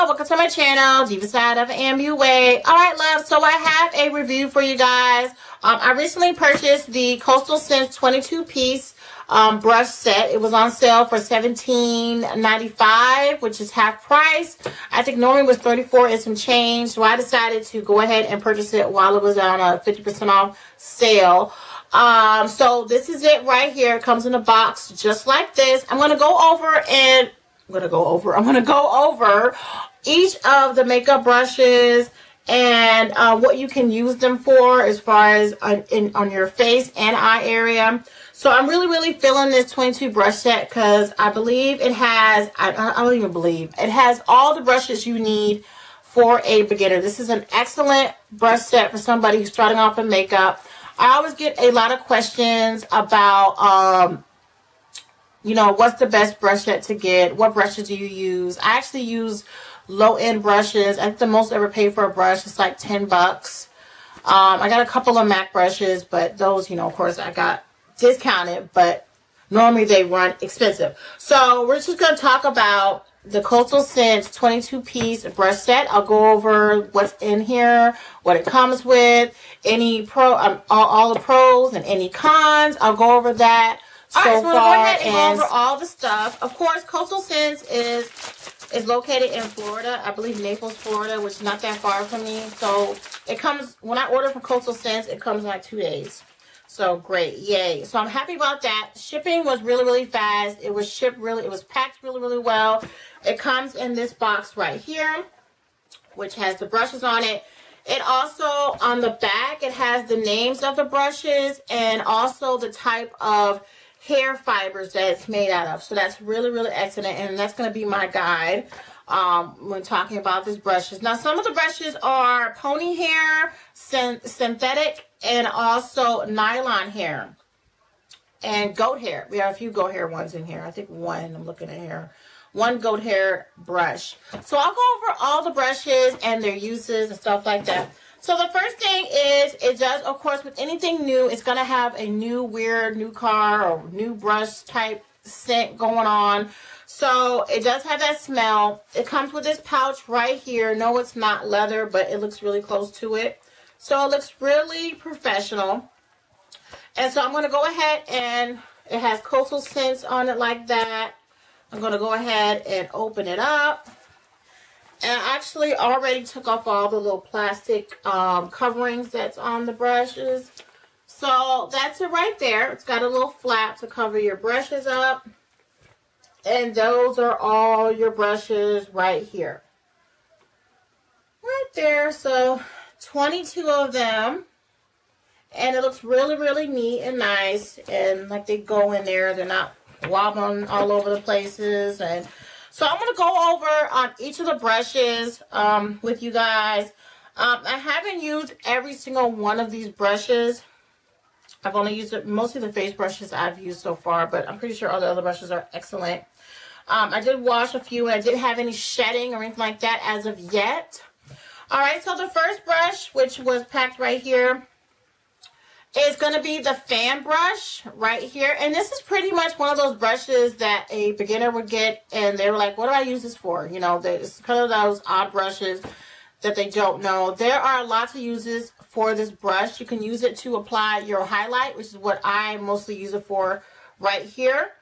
welcome to my channel, Diva Side of MUA. Alright, love, so I have a review for you guys. I recently purchased the Coastal Scents 22-piece brush set. It was on sale for $17.95, which is half price. I think normally it was $34 and some change, so I decided to go ahead and purchase it while it was on a 50% off sale. So this is it right here. It comes in a box just like this. I'm going to go over each of the makeup brushes and what you can use them for as far as on your face and eye area. So I'm really feeling this 22 brush set because I believe it has, I don't even believe, it has all the brushes you need for a beginner. This is an excellent brush set for somebody who's starting off in makeup. I always get a lot of questions about, you know, what's the best brush set to get? What brushes do you use? I actually use low-end brushes. I think the most I ever paid for a brush is like 10 bucks. I got a couple of MAC brushes, but those, you know, of course, I got discounted, but normally they run expensive. So we're just going to talk about the Coastal Scents 22-piece brush set. I'll go over what's in here, what it comes with, any all the pros and any cons. I'll go over that. Alright, so we'll go ahead and go over all the stuff. Of course, Coastal Scents is located in Florida. I believe Naples, Florida, which is not that far from me. So it comes, when I order from Coastal Scents, it comes in like 2 days. So great, yay. So I'm happy about that. Shipping was really fast. It was shipped it was packed really well. It comes in this box right here, which has the brushes on it. It also, on the back, it has the names of the brushes and also the type of hair fibers that it's made out of. So that's really excellent, and that's going to be my guide when talking about these brushes. Now, some of the brushes are pony hair, synthetic, and also nylon hair and goat hair. We have a few goat hair ones in here. I think one, I'm looking at here, one goat hair brush. So I'll go over all the brushes and their uses and stuff like that. So the first thing is, it does, of course, with anything new, it's going to have a weird new car or new brush type scent going on. So it does have that smell. It comes with this pouch right here. No, it's not leather, but it looks really close to it. So it looks really professional. And so I'm going to go ahead and it has Coastal Scents on it like that. I'm going to go ahead and open it up. And I actually already took off all the little plastic coverings that's on the brushes. So that's it right there. It's got a little flap to cover your brushes up. And those are all your brushes right here. Right there. So 22 of them. And it looks really neat and nice. And like they go in there. They're not wobbling all over the places. And so I'm going to go over on each of the brushes with you guys. I haven't used every single one of these brushes. I've only used mostly the face brushes I've used so far, but I'm pretty sure all the other brushes are excellent. I did wash a few, and I didn't have any shedding or anything like that as of yet. Alright, so the first brush, which was packed right here, is going to be the fan brush right here. And this is pretty much one of those brushes that a beginner would get, and they were like, what do I use this for? You know, it's kind of those odd brushes that they don't know. There are lots of uses for this brush. You can use it to apply your highlight, which is what I mostly use it for right here.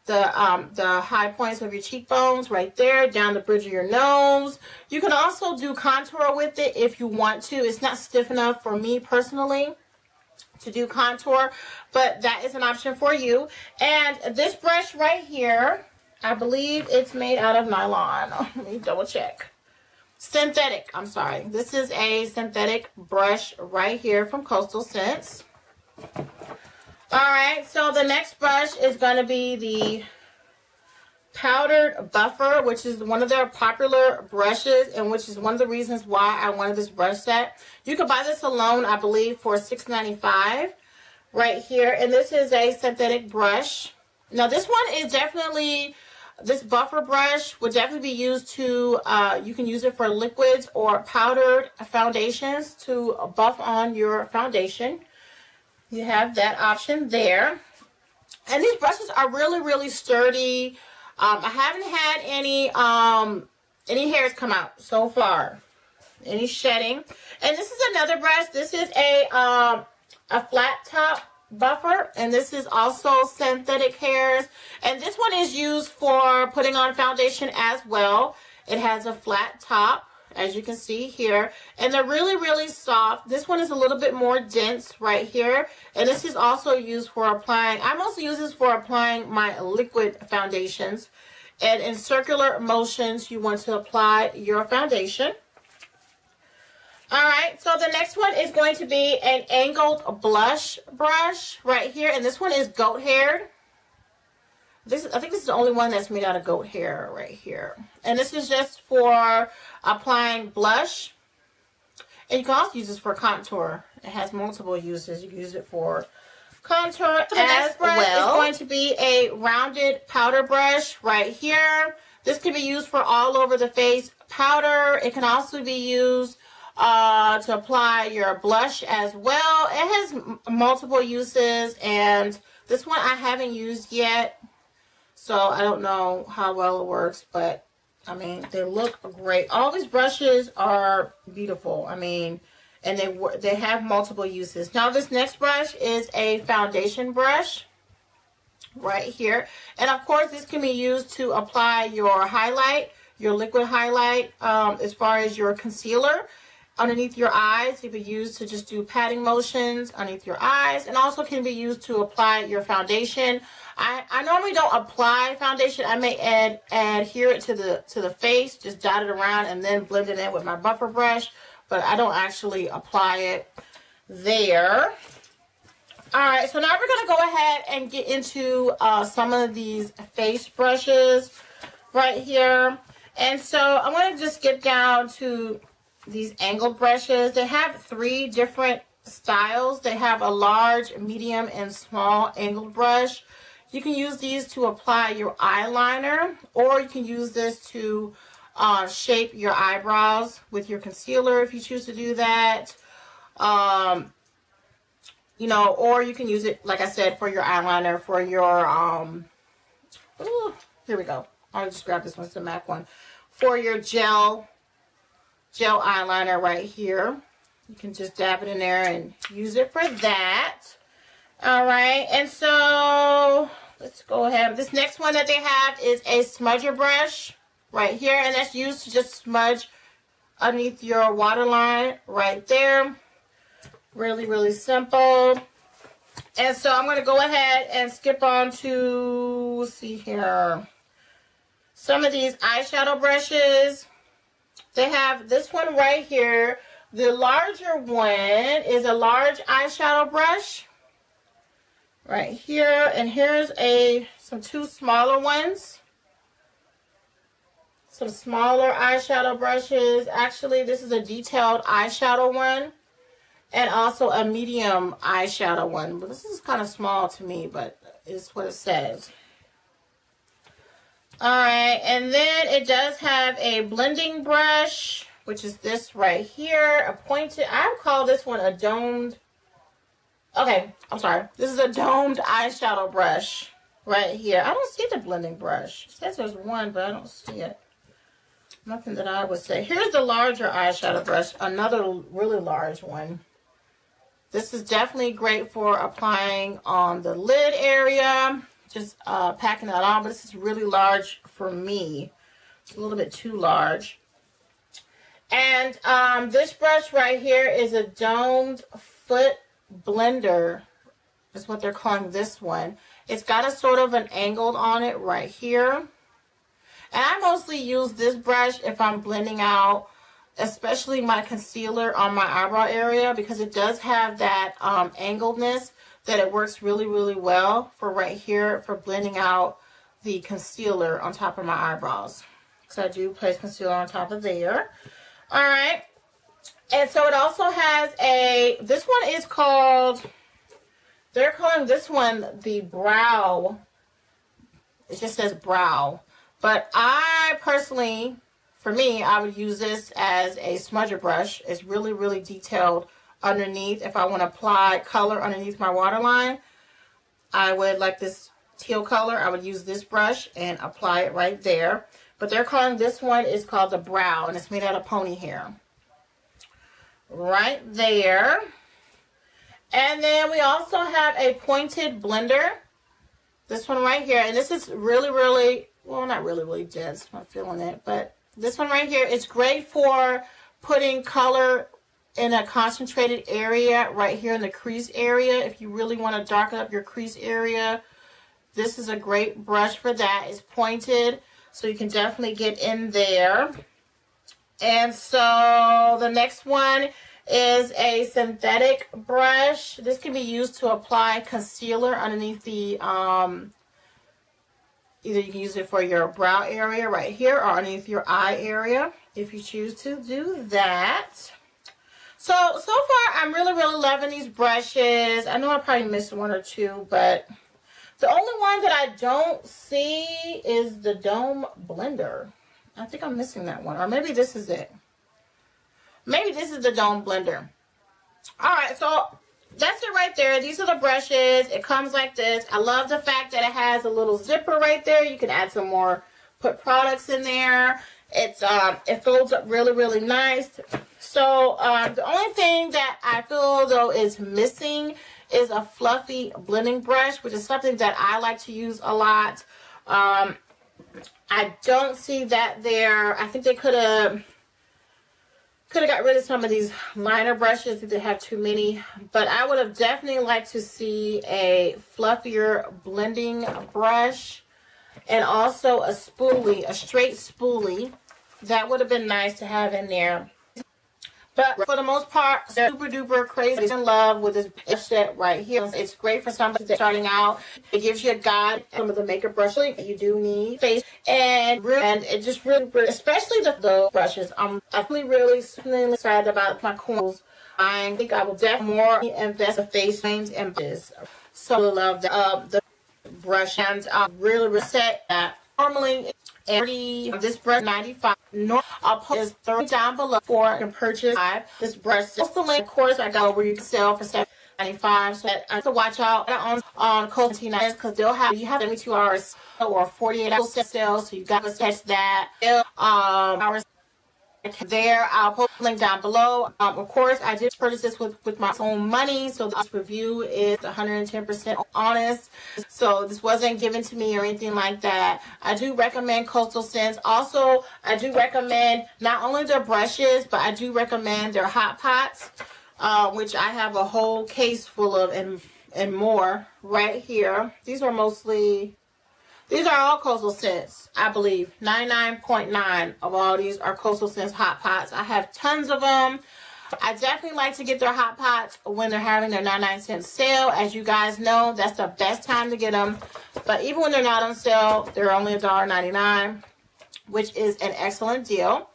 The high points of your cheekbones right there, down the bridge of your nose. You can also do contour with it if you want to. It's not stiff enough for me personally to do contour, but that is an option for you. And this brush right here, I believe it's made out of nylon. Let me double check. Synthetic, I'm sorry. This is a synthetic brush right here from Coastal Scents. Alright, so the next brush is going to be the powdered buffer, which is one of their popular brushes, and which is one of the reasons why I wanted this brush set. You can buy this alone, I believe, for $6.95 right here. And this is a synthetic brush. Now, this one is definitely, this buffer brush would definitely be used to, you can use it for liquids or powdered foundations to buff on your foundation. You have that option there. And these brushes are really sturdy. I haven't had any any hairs come out so far. Any shedding. And this is another brush. This is a flat top buffer, and this is also synthetic hairs, and this one is used for putting on foundation as well. It has a flat top, as you can see here, and they're really soft. This one is a little bit more dense right here, and this is also used for applying, I mostly use this for applying my liquid foundations. And in circular motions you want to apply your foundation. Alright, so the next one is going to be an angled blush brush right here. And this one is goat haired. I think this is the only one that's made out of goat hair right here. And this is just for applying blush. And you can also use this for contour. It has multiple uses. You can use it for contour so as well. Is going to be a rounded powder brush right here. This can be used for all over the face powder. It can also be used to apply your blush as well. It has multiple uses, and this one I haven't used yet, so I don't know how well it works, but I mean, they look great. All these brushes are beautiful. I mean, and they have multiple uses. Now this next brush is a foundation brush right here, and of course this can be used to apply your highlight, your liquid highlight, as far as your concealer underneath your eyes. It can be used to just do patting motions underneath your eyes, and also can be used to apply your foundation. I normally don't apply foundation. I may adhere it to the face, just dot it around and then blend it in with my buffer brush, but I don't actually apply it there. Alright, so now we're going to go ahead and get into some of these face brushes right here. And so I'm going to just get down to these angled brushes. They have 3 different styles. They have a large, medium, and small angled brush. You can use these to apply your eyeliner, or you can use this to shape your eyebrows with your concealer if you choose to do that. You know, or you can use it, like I said, for your eyeliner, for your, ooh, here we go. I'll just grab this one, it's the MAC one. For your gel eyeliner right here. You can just dab it in there and use it for that. Alright, and so let's go ahead. This next one that they have is a smudger brush right here, and that's used to just smudge underneath your waterline right there. Really simple. And so I'm going to go ahead and skip on to, let's see here, some of these eyeshadow brushes. They have this one right here. The larger one is a large eyeshadow brush right here, and here's some 2 smaller ones. Some smaller eyeshadow brushes. Actually, this is a detailed eyeshadow one, and also a medium eyeshadow one. But this is kind of small to me, but it's what it says. Alright, and then it does have a blending brush, which is this right here, a pointed, I would call this one a domed, okay, I'm sorry, this is a domed eyeshadow brush right here. I don't see the blending brush. It says there's one, but I don't see it. Nothing that I would say. Here's the larger eyeshadow brush, another really large one. This is definitely great for applying on the lid area. Just packing that on, but this is really large for me. It's a little bit too large. And this brush right here is a domed foot blender, is what they're calling this one. It's got a sort of an angle on it right here. And I mostly use this brush if I'm blending out, especially my concealer on my eyebrow area, because it does have that angledness that it works really well for right here for blending out the concealer on top of my eyebrows. So I do place concealer on top of there. Alright. And so it also has this one is called, they're calling this one the brow. It just says brow. But I personally, for me, I would use this as a smudger brush. It's really detailed underneath. If I want to apply color underneath my waterline, I would, like this teal color, I would use this brush and apply it right there. But they're calling this one is called the Brow, and it's made out of pony hair. Right there. And then we also have a pointed blender. This one right here, and this is really, really, well, not really, really dense. I'm not feeling it, but this one right here is great for putting color in a concentrated area right here in the crease area. If you really want to darken up your crease area, this is a great brush for that. It's pointed, so you can definitely get in there. And so the next one is a synthetic brush. This can be used to apply concealer underneath the, either you can use it for your brow area right here or underneath your eye area if you choose to do that. So far I'm really, really loving these brushes. I know I probably missed one or two, but the only one that I don't see is the Dome Blender. I think I'm missing that one, or maybe this is it. Maybe this is the Dome Blender. Alright, so that's it right there. These are the brushes. It comes like this. I love the fact that it has a little zipper right there. You can add some more, put products in there. It folds up really, really nice. So the only thing that I feel though is missing is a fluffy blending brush, which is something that I like to use a lot. I don't see that there. I think they could have got rid of some of these liner brushes if they have too many, but I would have definitely liked to see a fluffier blending brush and also a spoolie, a straight spoolie. That would have been nice to have in there. But for the most part, they're super duper crazy in love with this brush set right here. It's great for somebody that's starting out. It gives you a guide, some of the makeup brushes that you do need, face, and it just really, especially the brushes. I'm definitely really excited about my corners. I think I will definitely more invest in face names and this. So I love the brush, and really set that. Normally, this brush 95. I'll put this 30 down below for you can purchase this brush. Just the link, of course, I got where you can sell for $7.95. So I have to watch out on Coastal because they'll have 72 hours or 48 hours sale. So you got to catch that. Hours there. I'll put the link down below. Of course, I did purchase this with my own money, so this review is 110% honest. So this wasn't given to me or anything like that. I do recommend Coastal Scents. Also, I do recommend not only their brushes, but I do recommend their hot pots, which I have a whole case full of and more right here. These are all Coastal Scents, I believe. 99.9 of all these are Coastal Scents hot pots. I have tons of them. I definitely like to get their hot pots when they're having their 99-cent sale. As you guys know, that's the best time to get them. But even when they're not on sale, they're only $1.99, which is an excellent deal.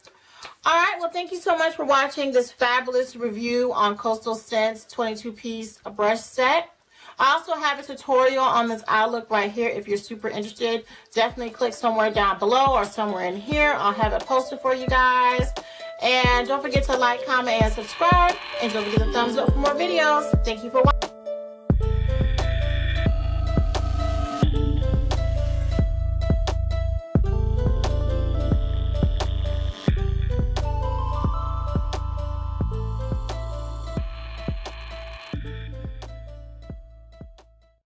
Alright, well, thank you so much for watching this fabulous review on Coastal Scents 22-piece brush set. I also have a tutorial on this eye look right here if you're super interested. Definitely click somewhere down below or somewhere in here. I'll have it posted for you guys. And don't forget to like, comment, and subscribe. And don't forget to thumbs up for more videos. Thank you for watching.